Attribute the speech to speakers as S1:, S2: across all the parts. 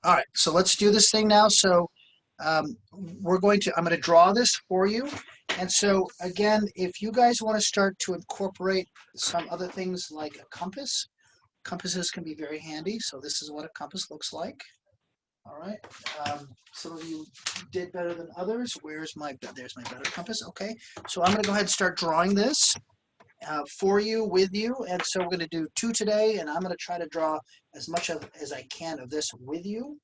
S1: All right, so let's do this thing now. So I'm going to draw this for you. And so again, if you guys want to start to incorporate some other things like a compass, compasses can be very handy. So this is what a compass looks like. All right. Some of you did better than others. There's my better compass. Okay. So I'm going to go ahead and start drawing this for you, with you. And so we're going to do 2 today, and I'm going to try to draw as much as I can of this with you.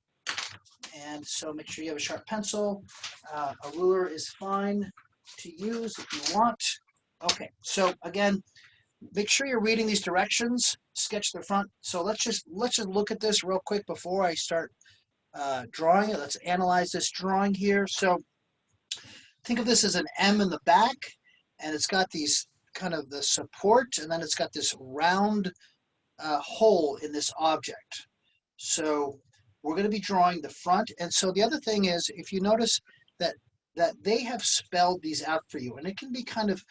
S1: And so make sure you have a sharp pencil. A ruler is fine to use if you want. Okay, so again, make sure you're reading these directions. Sketch the front. So let's just look at this real quick before I start drawing it. Let's analyze this drawing here. So think of this as an M in the back, and it's got these kind of the support, and then it's got this round hole in this object. So we're going to be drawing the front. And so the other thing is, if you notice that they have spelled these out for you, and it can be kind of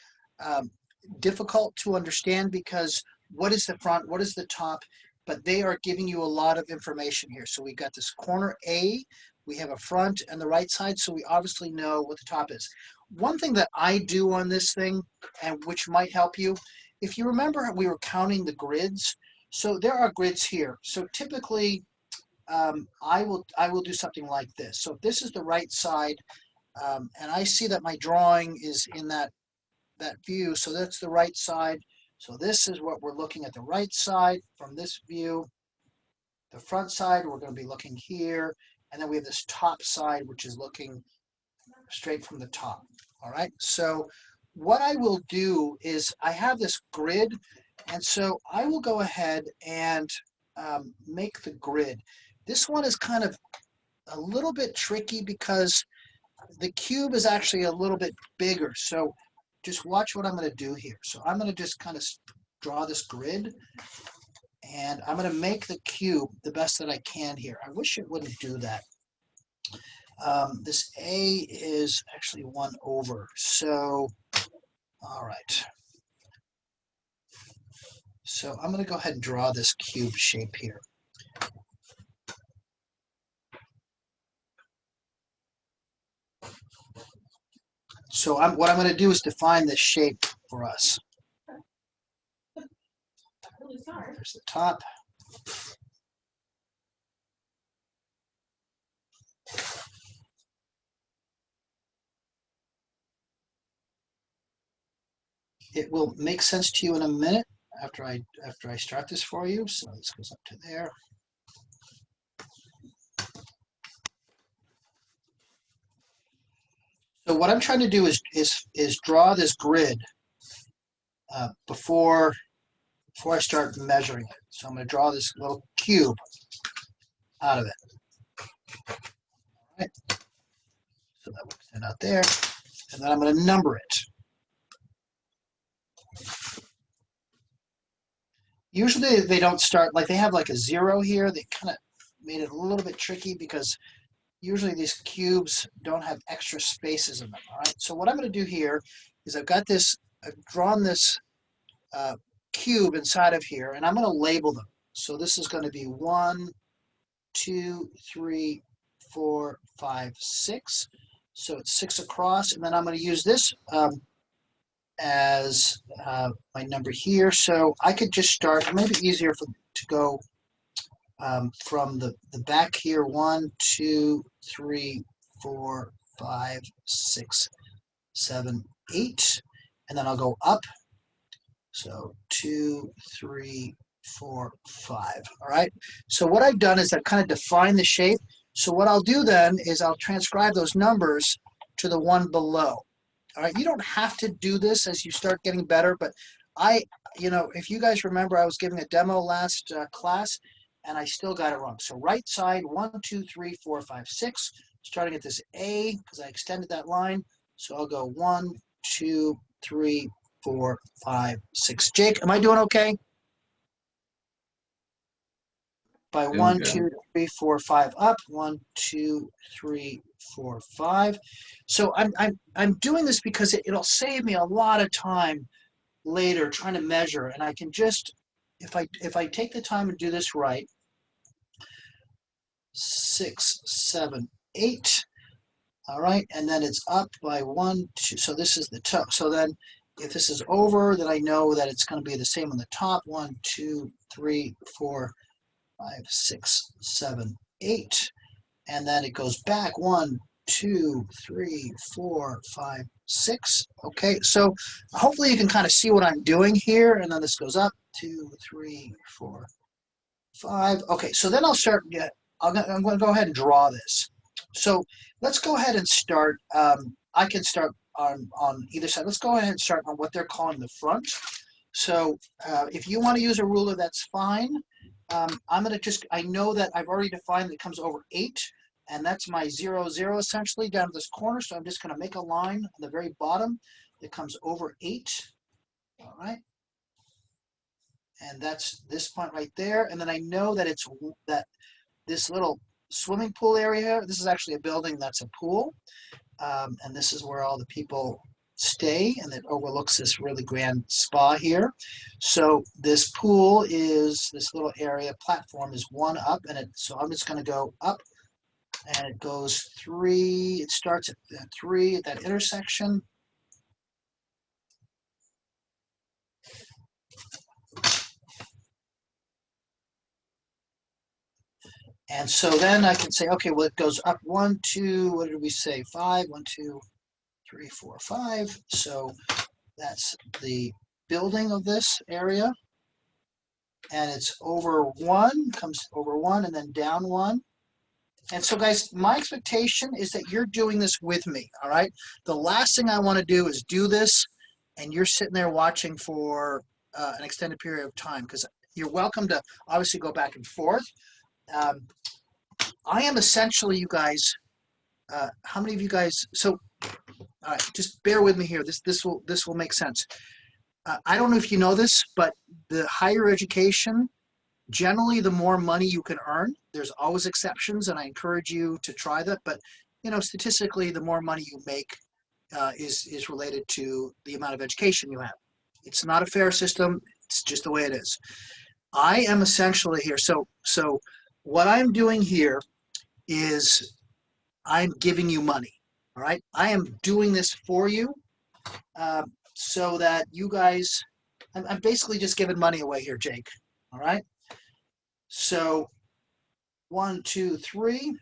S1: difficult to understand because what is the front, what is the top, but they are giving you a lot of information here. So we've got this corner A, we have a front and the right side, so we obviously know what the top is. One thing that I do on this thing, and which might help you, if you remember we were counting the grids, so there are grids here. So typically I will do something like this. So if this is the right side, and I see that my drawing is in that view, so that's the right side. So this is what we're looking at, the right side from this view. The front side, we're going to be looking here. And then we have this top side, which is looking straight from the top. All right. So what I will do is I have this grid. And so I will go ahead and make the grid. This one is kind of a little bit tricky because the cube is actually a little bit bigger. So just watch what I'm going to do here. So I'm going to just kind of draw this grid, and I'm going to make the cube the best that I can here. I wish it wouldn't do that. This A is actually 1 over. So, all right. So I'm going to go ahead and draw this cube shape here. So what I'm going to do is define this shape for us. There's the top. It will make sense to you in a minute after I start this for you. So this goes up to there. So what I'm trying to do is draw this grid before I start measuring it. So I'm going to draw this little cube out of it. All right. So that will stand out there. And then I'm going to number it. Usually they don't start, like they have like a 0 here. They kind of made it a little bit tricky because usually these cubes don't have extra spaces in them. All right. So what I'm going to do here is I've drawn this cube inside of here, and I'm going to label them. So this is going to be 1, 2, 3, 4, 5, 6. So it's 6 across, and then I'm going to use this as my number here. So I could just start. It might be easier to go from the back here. 1, 2, 3, 4, 5, 6, 7, 8, and then I'll go up. So 2, 3, 4, 5. All right. So what I've done is I've kind of defined the shape. So what I'll do then is I'll transcribe those numbers to the one below. All right. You don't have to do this as you start getting better, but if you guys remember, I was giving a demo last class, and I still got it wrong. So right side, 1, 2, 3, 4, 5, 6. Starting at this A because I extended that line. So I'll go 1, 2, 3, 4, 5, 6. Jake, am I doing okay? By 1, 2, 3, 4, 5 up. 1, 2, 3, 4, 5. So I'm doing this because it'll save me a lot of time later trying to measure, and I can just if I take the time and do this right. 6, 7, 8. All right, and then it's up by 1, 2. So this is the top. So then if this is over, then I know that it's going to be the same on the top. 1, 2, 3, 4, 5, 6, 7, 8. And then it goes back 1, 2, 3, 4, 5, 6. Okay, so hopefully you can kind of see what I'm doing here. And then this goes up 2, 3, 4, 5. Okay, so then I'll start. I'm going to go ahead and draw this. So let's go ahead and start. I can start on either side. Let's go ahead and start on what they're calling the front. So if you want to use a ruler, that's fine. I'm going to just, I know that I've already defined that it comes over 8, and that's my 0, 0 essentially down to this corner. So I'm just going to make a line on the very bottom that comes over 8. All right. And that's this point right there. And then I know that it's that this little swimming pool area, this is actually a building that's a pool. And this is where all the people stay, and it overlooks this really grand spa here. So this pool is this little area, platform is 1 up, and so I'm just going to go up, and it goes 3. It starts at 3 at that intersection. And so then I can say, okay, well, it goes up 1, 2, what did we say? 5, 1, 2, 3, 4, 5. So that's the building of this area. And it's over 1, comes over 1, and then down 1. And so, guys, my expectation is that you're doing this with me, all right? The last thing I want to do is do this, and you're sitting there watching for an extended period of time, because you're welcome to obviously go back and forth. I am essentially, you guys, how many of you guys, so, all right, just bear with me here. This will make sense. I don't know if you know this, but the higher education, generally, the more money you can earn. There's always exceptions, and I encourage you to try that. But statistically, the more money you make is related to the amount of education you have. It's not a fair system. It's just the way it is. I am essentially here. So what I'm doing here is I'm giving you money. All right. I am doing this for you so that you guys. I'm basically just giving money away here, Jake. All right. So 1, 2, 3.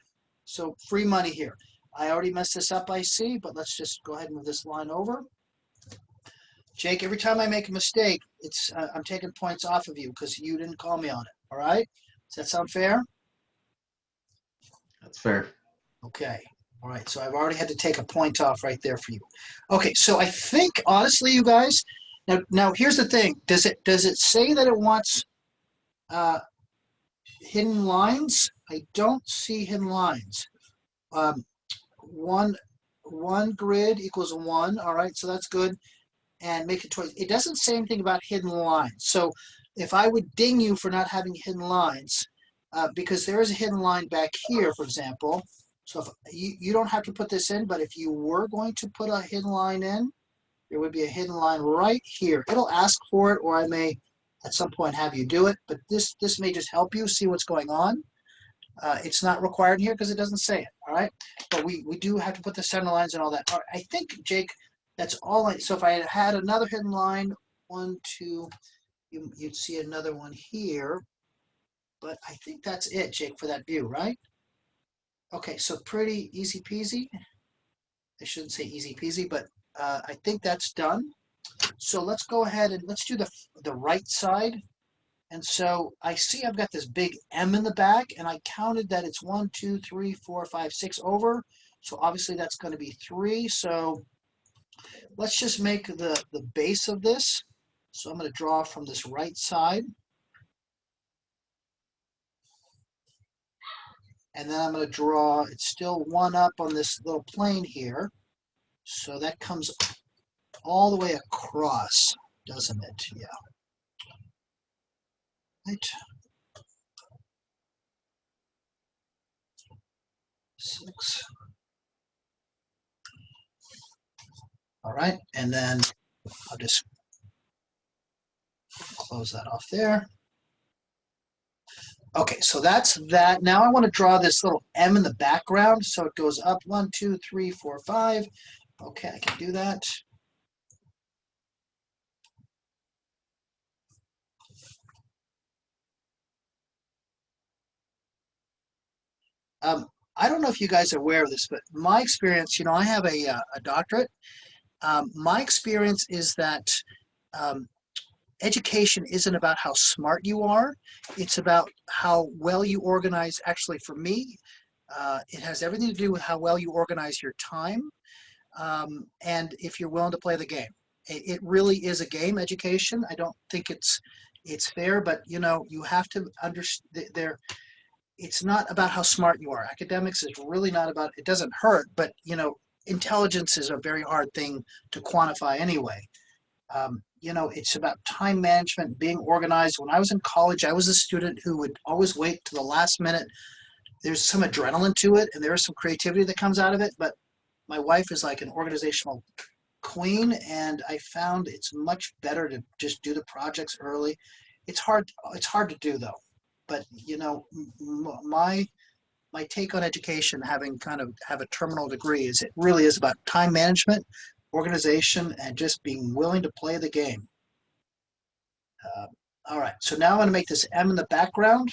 S1: So free money here. I already messed this up, I see, but let's just go ahead and move this line over. Jake, every time I make a mistake, I'm taking points off of you because you didn't call me on it. All right? Does that sound fair?
S2: That's fair.
S1: Okay. All right. So I've already had to take a point off right there for you. Okay. So I think honestly, you guys. Now here's the thing. Does it say that it wants hidden lines? I don't see hidden lines. One grid equals 1. All right, so that's good. And make a choice. It doesn't say anything about hidden lines. So if I would ding you for not having hidden lines, because there is a hidden line back here, for example. So if you don't have to put this in, but if you were going to put a hidden line in, there would be a hidden line right here. It'll ask for it, or I may at some point have you do it. But this may just help you see what's going on. It's not required here because it doesn't say it, all right? But we do have to put the center lines and all that. All right, I think, Jake, that's all. So if I had another hidden line, 1, 2, you'd see another one here. But I think that's it, Jake, for that view, right? Okay, so pretty easy peasy. I shouldn't say easy peasy, but I think that's done. So let's go ahead and let's do the right side. And so I see I've got this big M in the back, and I counted that it's 1, 2, 3, 4, 5, 6 over. So obviously that's going to be 3. So let's just make the base of this. So I'm going to draw from this right side. And then I'm going to draw, it's still 1 up on this little plane here. So that comes all the way across, doesn't it? Yeah. Right. 6. All right. And then I'll just close that off there. Okay, so that's that. Now I want to draw this little M in the background. So it goes up 1, 2, 3, 4, 5. Okay, I can do that. Um, I don't know if you guys are aware of this, but my experience, I have a doctorate. My experience is that um, education isn't about how smart you are. It's about how well you organize. Actually, for me, it has everything to do with how well you organize your time, and if you're willing to play the game. It really is a game, education. I don't think it's fair, but you have to understand there. It's not about how smart you are. Academics is really not about. It doesn't hurt, but intelligence is a very hard thing to quantify anyway. It's about time management, being organized. When I was in college, I was a student who would always wait to the last minute. There's some adrenaline to it, and there is some creativity that comes out of it. But my wife is like an organizational queen, and I found it's much better to just do the projects early. It's hard. It's hard to do though. But my take on education, having kind of have a terminal degree, is it really is about time management, organization, and just being willing to play the game. Uh, all right, so now I'm going to make this M in the background.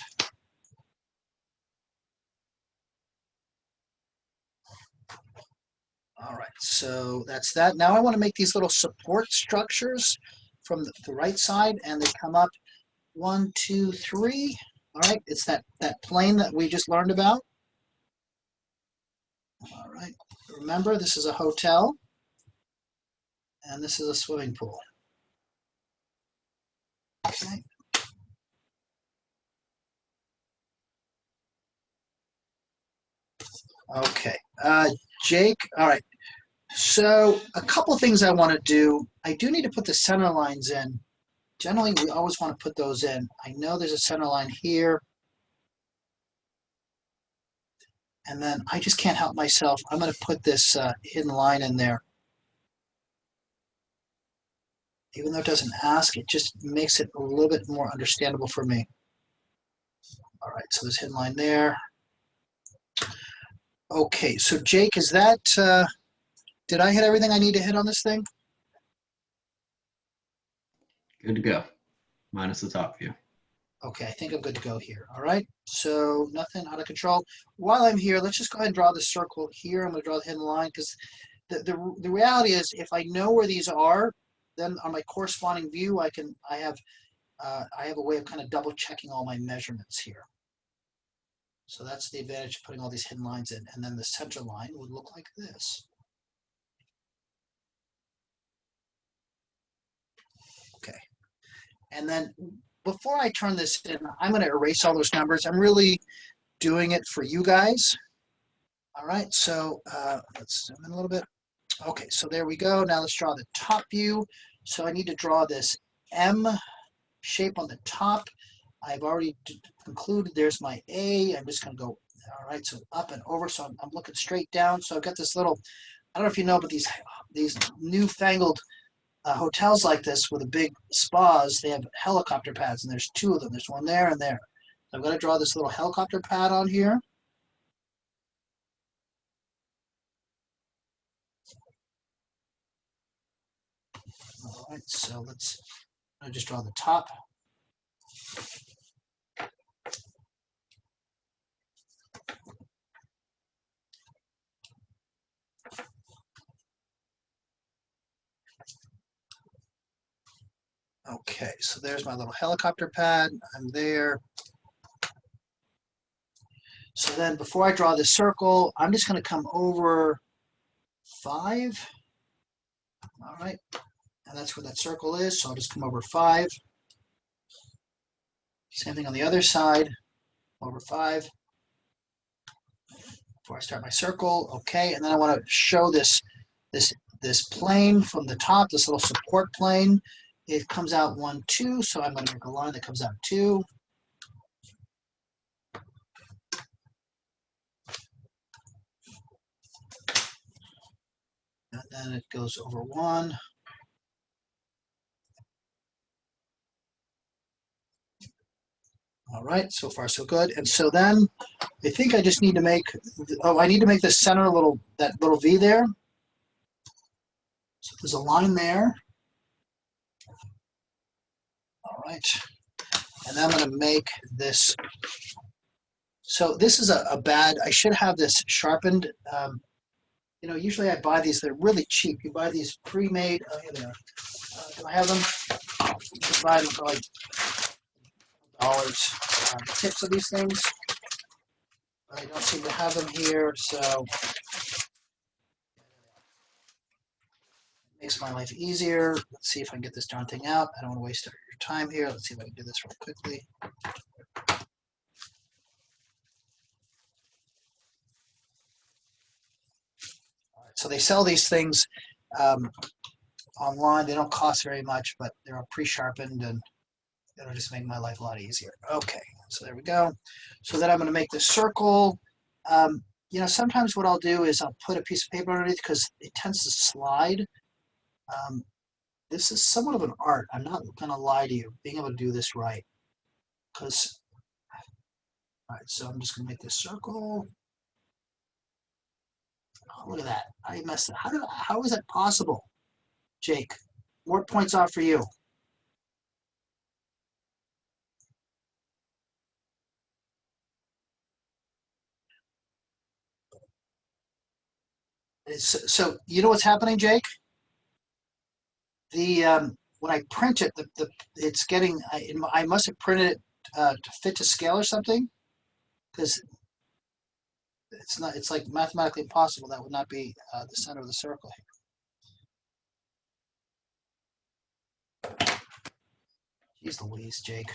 S1: All right, so that's that. Now I want to make these little support structures from the right side, and they come up 1, 2, 3. All right, it's that plane that we just learned about. All right, remember this is a hotel, and this is a swimming pool. Okay. Okay, Jake. All right. So a couple things I want to do. I do need to put the center lines in. Generally, we always want to put those in. I know there's a center line here, and then I just can't help myself. I'm going to put this hidden line in there. Even though it doesn't ask, it just makes it a little bit more understandable for me. All right, so there's hidden line there. Okay, so Jake, did I hit everything I need to hit on this thing?
S2: Good to go. Minus the top view.
S1: Okay, I think I'm good to go here. All right, so nothing out of control. While I'm here, let's just go ahead and draw the circle here. I'm going to draw the hidden line because the reality is if I know where these are, then on my corresponding view, I have a way of kind of double checking all my measurements here. So that's the advantage of putting all these hidden lines in. And then the center line would look like this. Okay. And then before I turn this in, I'm going to erase all those numbers. I'm really doing it for you guys. All right, so let's zoom in a little bit. Okay, so there we go. Now let's draw the top view. So I need to draw this M shape on the top. I've already concluded there's my A. I'm just going to go, all right, so up and over. So I'm looking straight down. So I've got this little, I don't know if you know, but these newfangled hotels like this with the big spas, they have helicopter pads, and there's two of them. There's one there and there. So I'm going to draw this little helicopter pad on here. All right, so I'll just draw the top. Okay, so there's my little helicopter pad. I'm there. So then before I draw this circle, I'm just going to come over 5. All right, and that's where that circle is. So I'll just come over 5. Same thing on the other side, over 5. Before I start my circle, okay, and then I want to show this plane from the top, this little support plane. It comes out 1, 2, so I'm going to make a line that comes out 2. And then it goes over 1. All right, so far so good. And so then I think I just need to make, I need to make the center that little V there. So there's a line there. All right. And then I'm going to make this. So this is a bad, I should have this sharpened. Usually I buy these, they're really cheap. You buy these pre-made, here they are. Do I have them? You can buy them for like dollars. Tips of these things. I don't seem to have them here, so it makes my life easier. Let's see if I can get this darn thing out. I don't want to waste your time here. Let's see if I can do this real quickly. All right, so they sell these things online. They don't cost very much, but they're pre-sharpened and it'll just make my life a lot easier. Okay, so there we go. So then I'm going to make this circle. Sometimes what I'll do is I'll put a piece of paper underneath because it tends to slide. This is somewhat of an art. I'm not going to lie to you, being able to do this right. All right, so I'm just going to make this circle. Oh, look at that. I messed it. How is that possible? Jake, more points off for you. So you know what's happening, Jake? When I print it, it's getting. I must have printed it to fit to scale or something, because it's not. It's like mathematically impossible. That would not be the center of the circle here. Jeez Louise, Jake.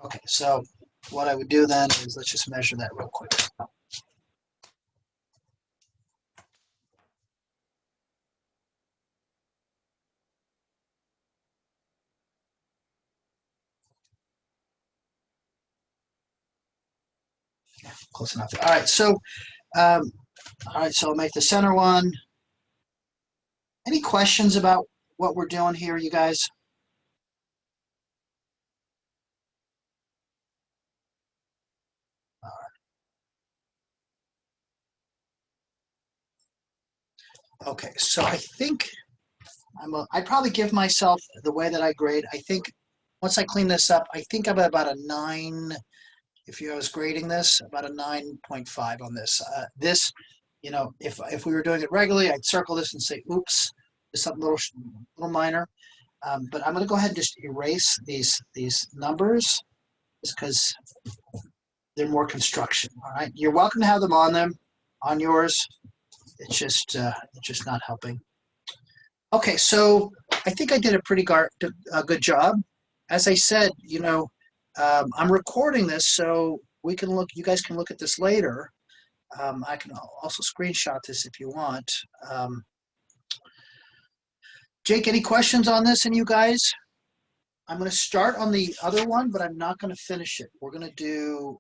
S1: Okay, so what I would do then is let's just measure that real quick. Yeah, close enough. All right, so I'll make the center one. Any questions about what we're doing here, you guys? Okay, so I think I'd probably give myself the way that I grade. I think once I clean this up, I think I'm at about a 9. If I was grading this, about a 9.5 on this. If we were doing it regularly, I'd circle this and say, "Oops," just something little minor. But I'm going to go ahead and just erase these numbers, just because they're more construction. All right, you're welcome to have them on yours. It's just not helping. Okay, so I think I did a good job. As I said, I'm recording this so we can look. You guys can look at this later. I can also screenshot this if you want. Jake, any questions on this? And you guys? I'm going to start on the other one, but I'm not going to finish it. We're going to do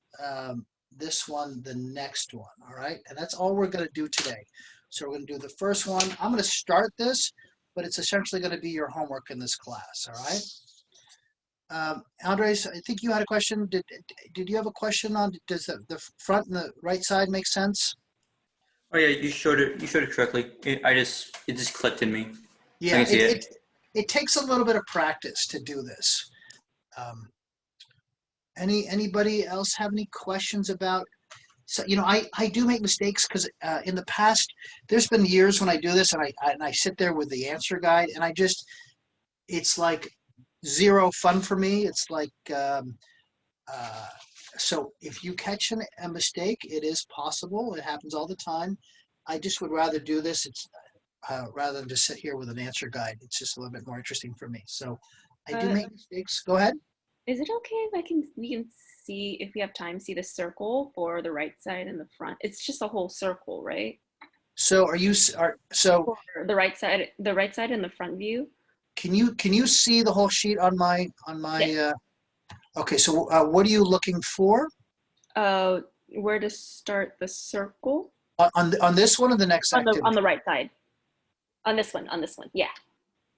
S1: this one, the next one, all right? And that's all we're going to do today. So we're going to do the first one. I'm going to start this, but it's essentially going to be your homework in this class, all right? Andres, I think you had a question. Did you have a question on, does the front and the right side make sense?
S3: Oh yeah, you showed it. You showed it correctly. It just clicked in me.
S1: Yeah,
S3: I can see it.
S1: It takes a little bit of practice to do this. Anybody else have any questions about? So I do make mistakes because in the past there's been years when I do this and I sit there with the answer guide and it's like zero fun for me. It's like so if you catch a mistake, it is possible. It happens all the time. I just would rather do this. It's rather than just sit here with an answer guide. It's just a little bit more interesting for me. So I do make mistakes. Go ahead.
S4: Is it okay if we can see, if we have time, see the circle for the right side and the front? It's just a whole circle, right?
S1: So so
S4: For the right side and the front view.
S1: Can you see the whole sheet on my
S4: Yes.
S1: Okay, so what are you looking for?
S4: Where to start the circle?
S1: On this one or the next activity?
S4: On the right side. On this one, yeah.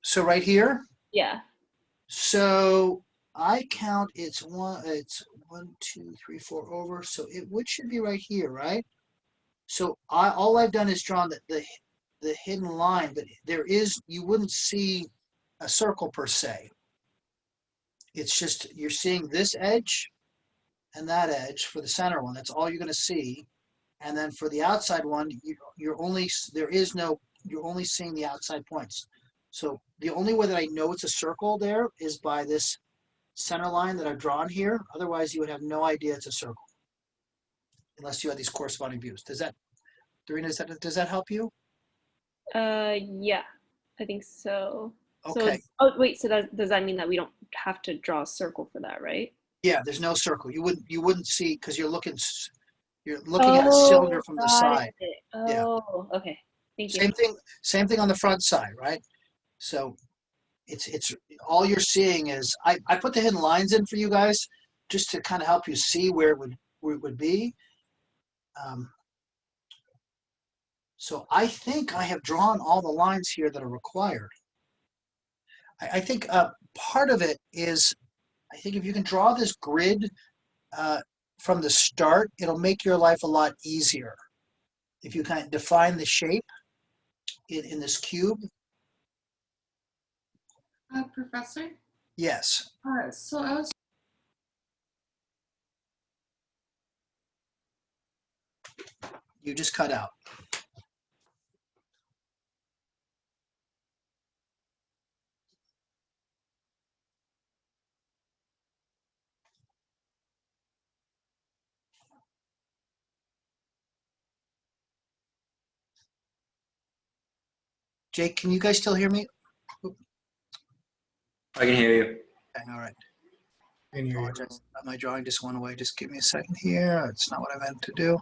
S1: So right here?
S4: Yeah.
S1: So I count it's one, two, three, four over. So it should be right here, right? So all I've done is drawn the hidden line, but you wouldn't see a circle per se. It's just you're seeing this edge and that edge for the center one. That's all you're going to see. And then for the outside one, you're only seeing the outside points. So the only way that I know it's a circle there is by this center line that I've drawn here. Otherwise, you would have no idea it's a circle unless you had these corresponding views. Dorina, does that help you?
S4: Yeah, I think so.
S1: Okay.
S4: So, oh wait, so does that mean that we don't have to draw a circle for that, right?
S1: Yeah, there's no circle. You wouldn't see because you're looking at a cylinder from the
S4: Got
S1: side.
S4: it.
S1: Yeah.
S4: Oh, okay. Thank you.
S1: Same thing on the front side, right? So it's all you're seeing is I put the hidden lines in for you guys just to kind of help you see where it would be. So I think I have drawn all the lines here that are required. I think part of it is, I think if you can draw this grid from the start, it'll make your life a lot easier. If you kind of define the shape in this cube.
S5: Professor?
S1: Yes.
S5: So I was
S1: You just cut out. Jake, can you guys still hear me?
S3: I can hear you.
S1: Okay, all right.
S6: Can hear you.
S1: Apologize. My drawing just went away. Just give me a second here. It's not what I meant to do.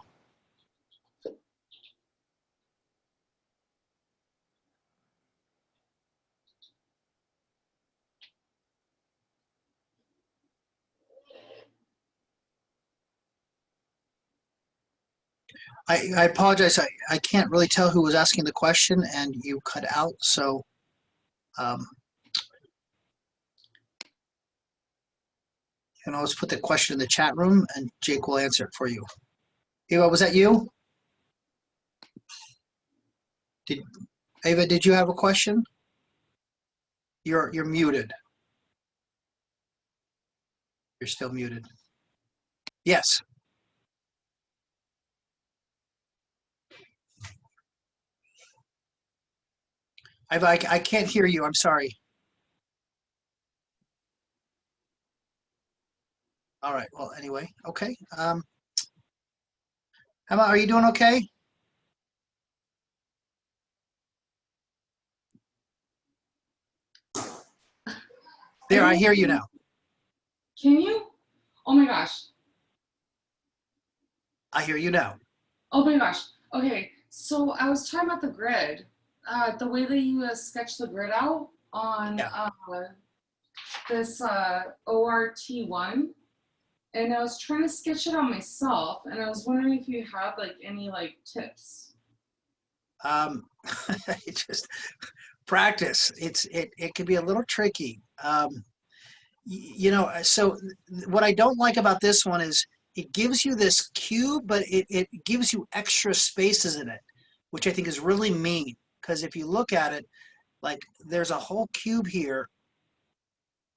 S1: I apologize. I can't really tell who was asking the question and you cut out. So you can always put the question in the chat room and Jake will answer it for you. Eva, was that you? Ava, did you have a question? You're muted. You're still muted. Yes. I can't hear you. I'm sorry. All right. Well, anyway, okay. Emma, are you doing okay? There, I hear you now.
S5: Can you? Oh my gosh.
S1: I hear you now.
S5: Oh my gosh. Okay. So I was talking about the grid. The way that you sketch the grid out on this Ort1, and I was trying to sketch it on myself, and I was wondering if you had like any like tips.
S1: Just practice. It can be a little tricky. You know, so what I don't like about this one is it gives you this cube, but it gives you extra spaces in it, which I think is really mean. Because if you look at it, like there's a whole cube here,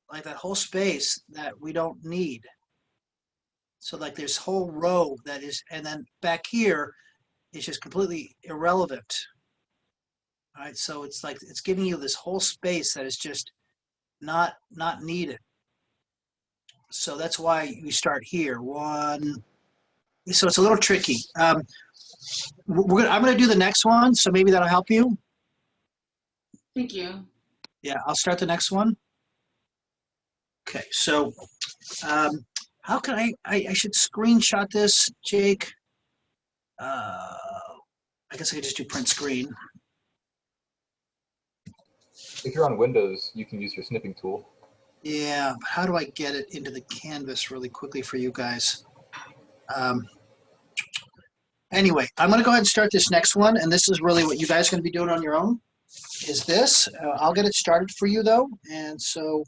S1: like that whole space that we don't need. So like this whole row that is, and then back here is just completely irrelevant. All right, so it's like it's giving you this whole space that is just not needed. So that's why we start here. One. So it's a little tricky. I'm going to do the next one, so maybe that'll help you.
S5: Thank you.
S1: Yeah, I'll start the next one. Okay, so how can I should screenshot this, Jake. I guess I could just do print screen.
S6: If you're on Windows, you can use your snipping tool.
S1: Yeah, but how do I get it into the canvas really quickly for you guys? Anyway, I'm going to go ahead and start this next one, and this is really what you guys are going to be doing on your own, is this. I'll get it started for you, though, and so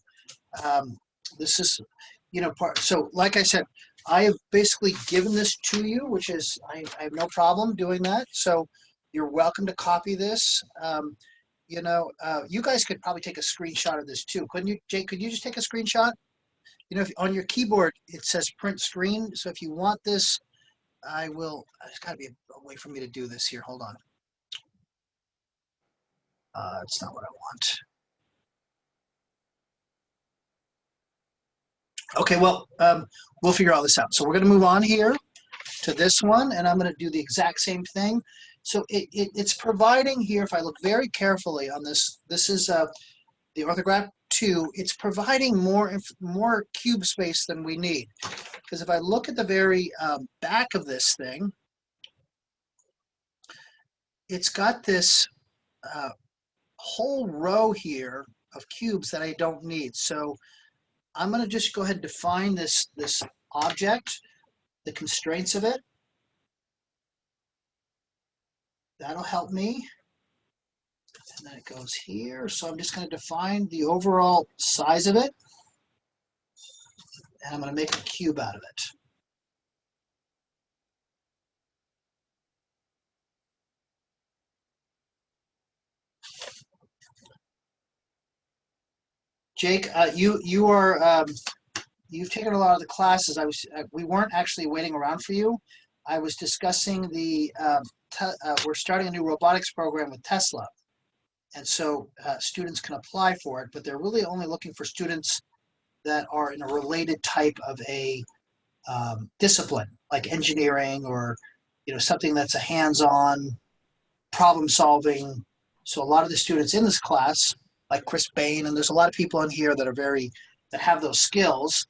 S1: this is, you know, part. So like I said, I have basically given this to you, which is, I have no problem doing that. So you're welcome to copy this. You know, you guys could probably take a screenshot of this too. Couldn't you, Jake? Could you just take a screenshot? You know, if, on your keyboard, it says print screen. So if you want this, I will, there's got to be a way for me to do this here. Hold on. It's not what I want. Okay, well, we'll figure all this out. So we're going to move on here to this one, and I'm going to do the exact same thing. So it's providing here, if I look very carefully on this, this is the orthograph 2. It's providing more cube space than we need. Because if I look at the very back of this thing, it's got this whole row here of cubes that I don't need. So I'm going to just go ahead and define this object, the constraints of it. That'll help me. And then it goes here. So I'm just going to define the overall size of it. And I'm going to make a cube out of it. Jake, you are you've taken a lot of the classes. We weren't actually waiting around for you. I was discussing the we're starting a new robotics program with Tesla, and so students can apply for it. But they're really only looking for students that are in a related type of a discipline, like engineering or something that's a hands-on problem solving. So a lot of the students in this class, like Chris Bain, and there's a lot of people in here that are that have those skills.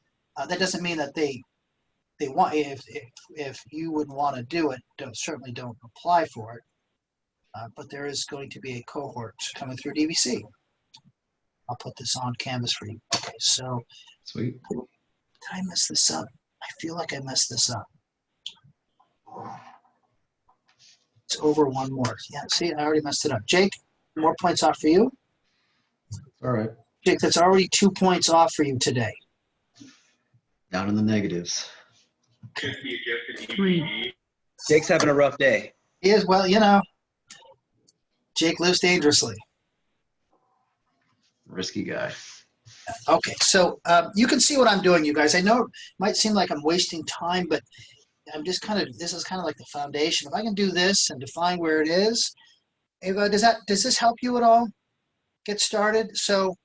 S1: That doesn't mean that they want, if you would want to do it, certainly don't apply for it. But there is going to be a cohort coming through DVC. I'll put this on Canvas for you. Okay, so
S2: Sweet.
S1: did I mess this up? I feel like I messed this up. It's over one more. Yeah, see, I already messed it up. Jake, more points off for you.
S2: All right.
S1: Jake, that's already 2 points off for you today.
S2: Down in the negatives.
S7: 3.
S8: Jake's having a rough day.
S1: He is, well, Jake lives dangerously.
S2: Risky guy.
S1: Okay, so you can see what I'm doing, you guys. I know it might seem like I'm wasting time, but I'm just this is kind of like the foundation. If I can do this and define where it is, Ava, does this help you at all get started? So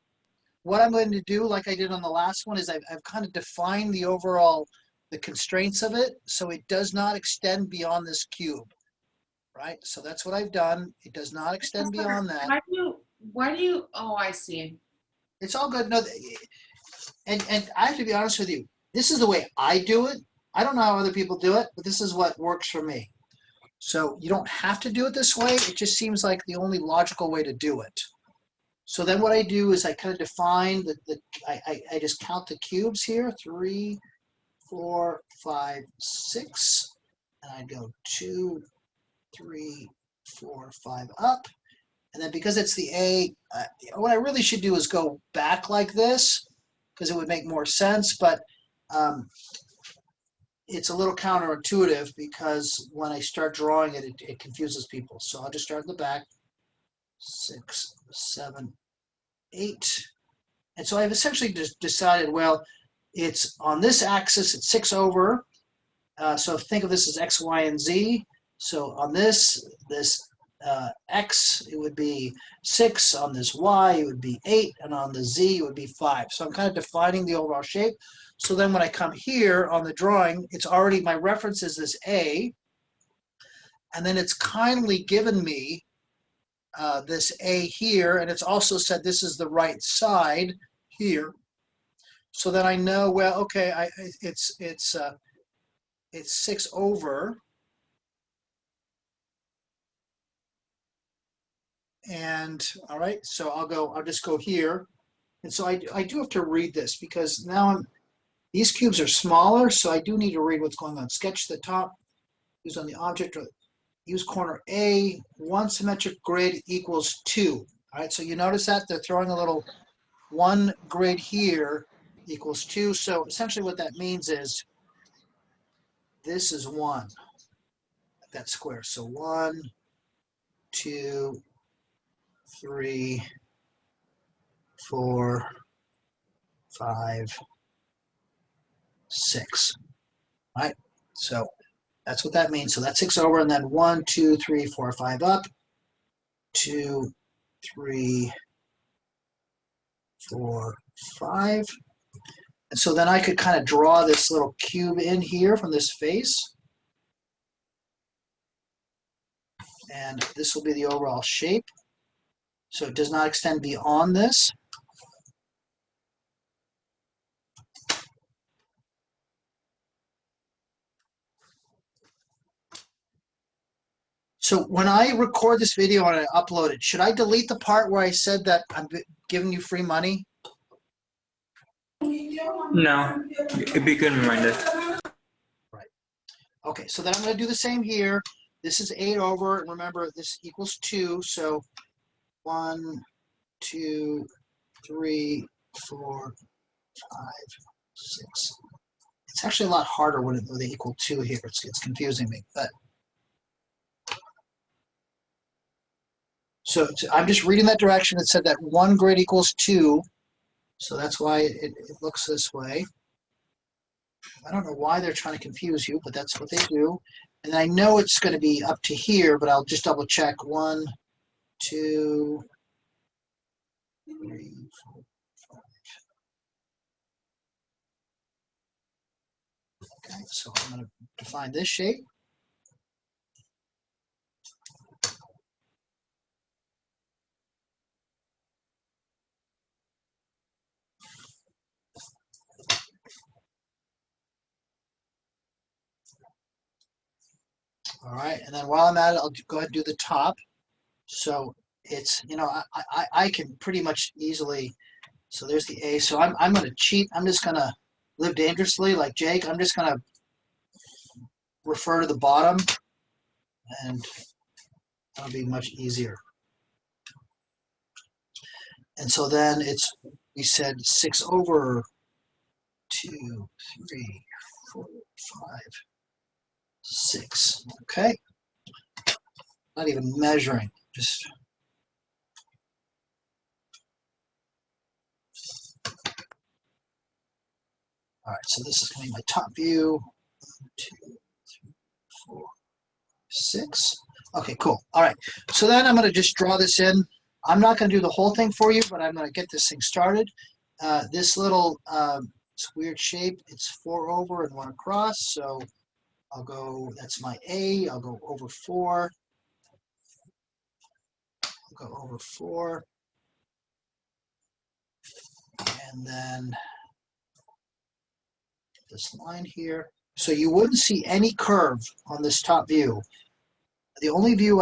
S1: what I'm going to do, like I did on the last one, is I've kind of defined the overall, the constraints of it, so it does not extend beyond this cube, right? So that's what I've done. It does not extend beyond that.
S5: Why do you, oh, I see.
S1: It's all good. No, and I have to be honest with you. This is the way I do it. I don't know how other people do it, but this is what works for me. So you don't have to do it this way. It just seems like the only logical way to do it. So then what I do is I kind of define I just count the cubes here, 3, 4, 5, 6, and I go 2, 3, 4, 5 up. And then because it's the A, what I really should do is go back like this because it would make more sense, but it's a little counterintuitive because when I start drawing it, it confuses people. So I'll just start in the back, 6, 7, 8. And so I've essentially just decided, well, it's on this axis, it's 6 over. So think of this as X, Y, and Z. So on this X, it would be 6. On this Y, it would be 8. And on the Z, it would be 5. So I'm kind of defining the overall shape. So then when I come here on the drawing, it's already, my reference is this A. And then it's kindly given me this A here. And it's also said this is the right side here. So then I know, well, okay, it's 6 over. And all right, so I'll just go here. And so I do have to read this because now these cubes are smaller, so I do need to read what's going on. Sketch the top, use on the object, or use corner A, 1 symmetric grid equals 2. All right, so you notice that they're throwing a little 1 grid here equals 2. So essentially what that means is this is 1, that square. So 1, 2, 3, 4, 5, 6. Right? So that's what that means. So that's 6 over, and then 1, 2, 3, 4, 5 up. 2, 3, 4, 5. And so then I could kind of draw this little cube in here from this face. And this will be the overall shape. So it does not extend beyond this. So when I record this video and I upload it, should I delete the part where I said that I'm giving you free money?
S3: No, it'd be a good reminder.
S1: Right. Okay, so then I'm going to do the same here. This is 8 over, and remember this equals 2. So 1, 2, 3, 4, 5, 6. It's actually a lot harder when they equal 2 here. It's confusing me, but so I'm just reading that direction. It said that 1 grid equals 2, so that's why it looks this way. I don't know why they're trying to confuse you, but that's what they do. And I know it's going to be up to here, but I'll just double check. 1, 2, 3, 4, 5. Okay, so I'm going to define this shape. All right, and then while I'm at it, I'll go ahead and do the top. So it's, I can pretty much easily, so there's the A. So I'm going to cheat. I'm just going to live dangerously like Jake. I'm just going to refer to the bottom, and that'll be much easier. And so then we said 6 over 2, 3, 4, 5, 6. Okay. Not even measuring, just. All right, so this is going to be my top view. 1, 2, 3, 4, 6. Okay, cool. All right, so then I'm going to just draw this in. I'm not going to do the whole thing for you, but I'm going to get this thing started. This little this weird shape, it's 4 over and 1 across, so I'll go, that's my A, I'll go over 4. I'll go over 4. And then this line here. So you wouldn't see any curve on this top view. The only view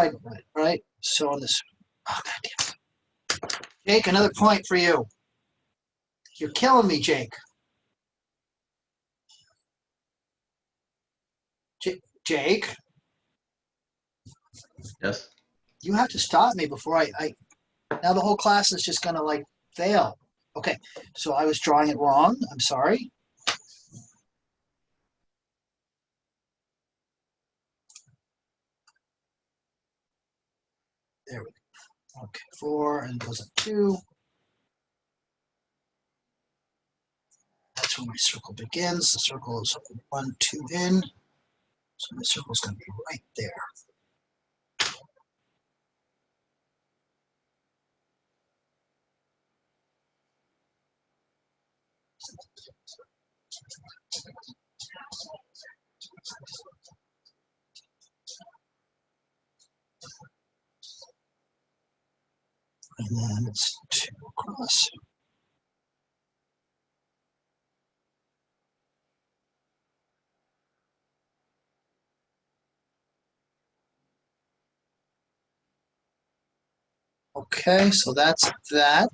S1: right? So on this, oh, God damn. Jake, another point for you. You're killing me, Jake. Jake,
S2: Yes.
S1: you have to stop me before I now the whole class is just gonna like fail. Okay, so I was drawing it wrong. I'm sorry. There we go. Okay, 4 and goes up 2. That's where my circle begins. The circle is 1, 2 in. So my circle is going to be right there. And then it's 2 across. Okay, so that's that.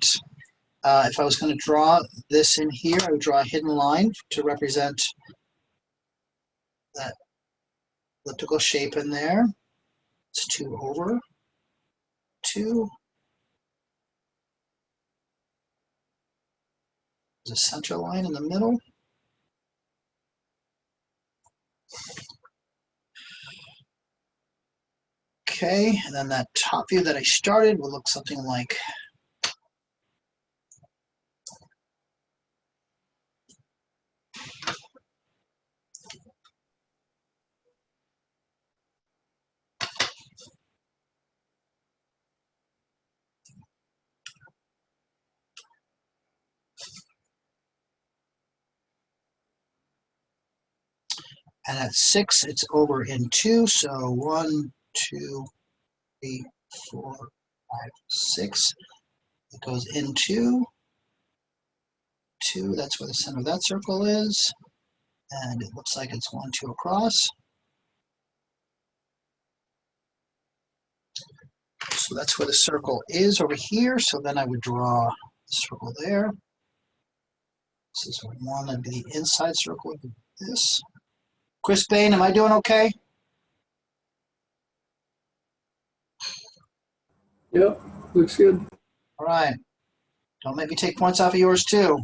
S1: If I was going to draw this in here, I would draw a hidden line to represent that elliptical shape in there. It's 2 over 2. The center line in the middle. Okay, and then that top view that I started will look something like and at 6, it's over in 2. So 1, 2, 3, 4, 5, 6. It goes into 2. That's where the center of that circle is. And it looks like it's 1, 2 across. So that's where the circle is over here. So then I would draw a circle there. This is 1. That'd be the inside circle of this. Chris Bain, am I doing okay?
S7: Yep, looks good.
S1: All right. Don't make me take points off of yours too.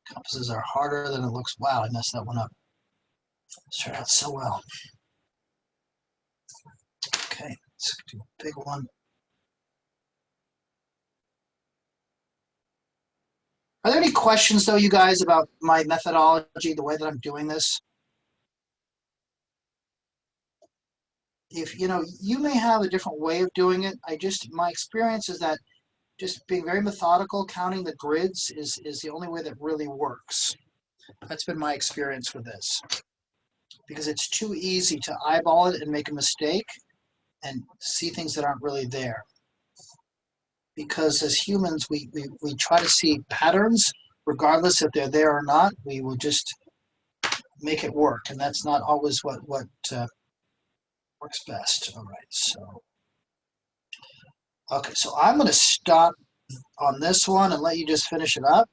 S1: Compasses are harder than it looks. Wow, I messed that one up. This turned out so well. Okay, let's do a big one. Are there any questions though, you guys, about my methodology, the way that I'm doing this? If you may have a different way of doing it. My experience is that just being very methodical, counting the grids is the only way that really works. That's been my experience with this. Because it's too easy to eyeball it and make a mistake and see things that aren't really there. Because as humans, we try to see patterns, regardless if they're there or not. We will just make it work, and that's not always what works best. All right, so okay, so I'm going to stop on this one and let you just finish it up.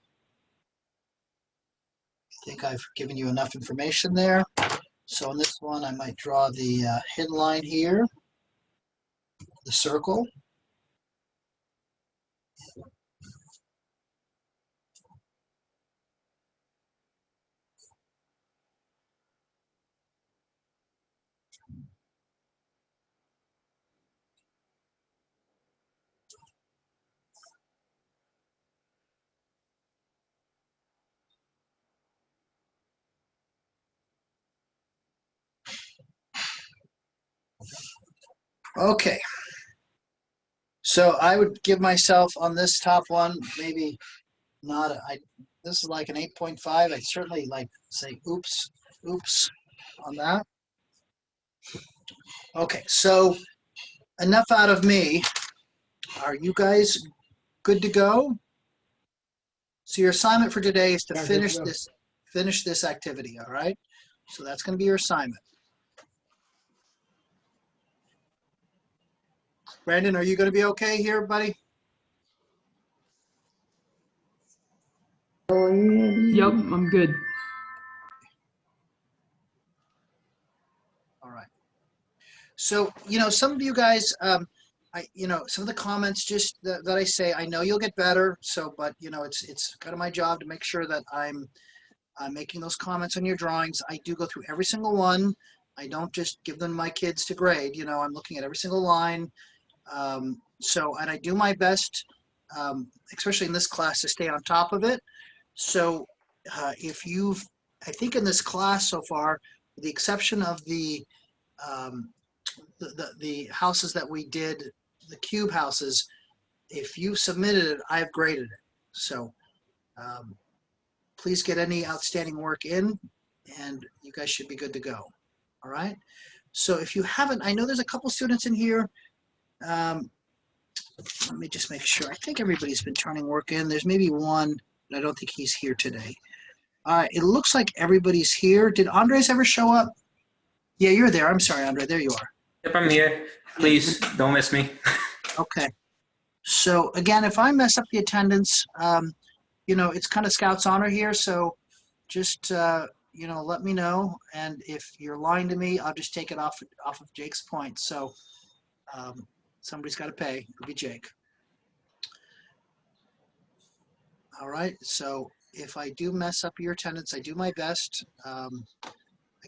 S1: I think I've given you enough information there. So on this one, I might draw the hidden line here, the circle. Okay. So I would give myself on this top one, maybe not, this is like an 8.5. I'd certainly like say, oops on that. Okay, so enough out of me. Are you guys good to go? So your assignment for today is to finish this activity, all right? So that's going to be your assignment. Brandon, are you going to be okay here, buddy?
S7: Yep, I'm good.
S1: All right. So, some of you guys, some of the comments just that I say, I know you'll get better. So, but it's kind of my job to make sure that I'm making those comments on your drawings. I do go through every single one. I don't just give them to my kids to grade. I'm looking at every single line. And I do my best, especially in this class, to stay on top of it. So I think in this class so far, with the exception of the houses that we did, the cube houses, if you submitted it, I've graded it. So please get any outstanding work in, and you guys should be good to go. All right. So if you haven't, I know there's a couple students in here. Let me just make sure. I think everybody's been turning work in. There's maybe one, but I don't think he's here today. All right. It looks like everybody's here. Did Andres ever show up? Yeah, you're there. I'm sorry, Andre. There you are.
S3: Yep, I'm here. Please don't miss me.
S1: Okay. So again, if I mess up the attendance, it's kind of Scout's honor here. So just let me know. And if you're lying to me, I'll just take it off of Jake's point. So somebody's got to pay. It'll be Jake. All right. So if I do mess up your attendance, I do my best. I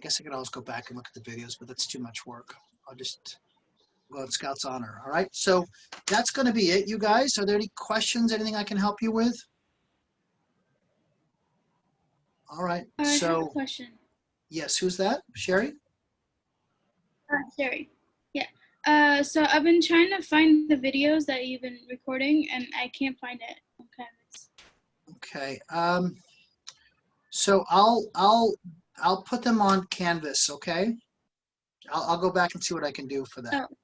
S1: guess I could always go back and look at the videos, but that's too much work. I'll just go on Scout's honor. All right. So that's going to be it, you guys. Are there any questions? Anything I can help you with? All right.
S9: I have a
S1: So
S9: question.
S1: yes, who's that? Sherry?
S9: Sherry. Yeah. So I've been trying to find the videos that you've been recording, and I can't find it on Canvas.
S1: Okay. So I'll put them on Canvas. Okay. I'll go back and see what I can do for that.
S9: Oh.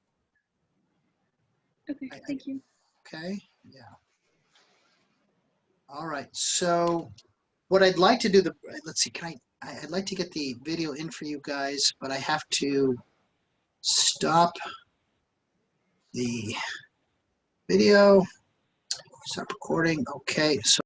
S9: Okay. Thank you.
S1: Okay. Yeah. All right. So what I'd like to do, let's see, I'd like to get the video in for you guys, but I have to stop the video, stop recording. Okay. So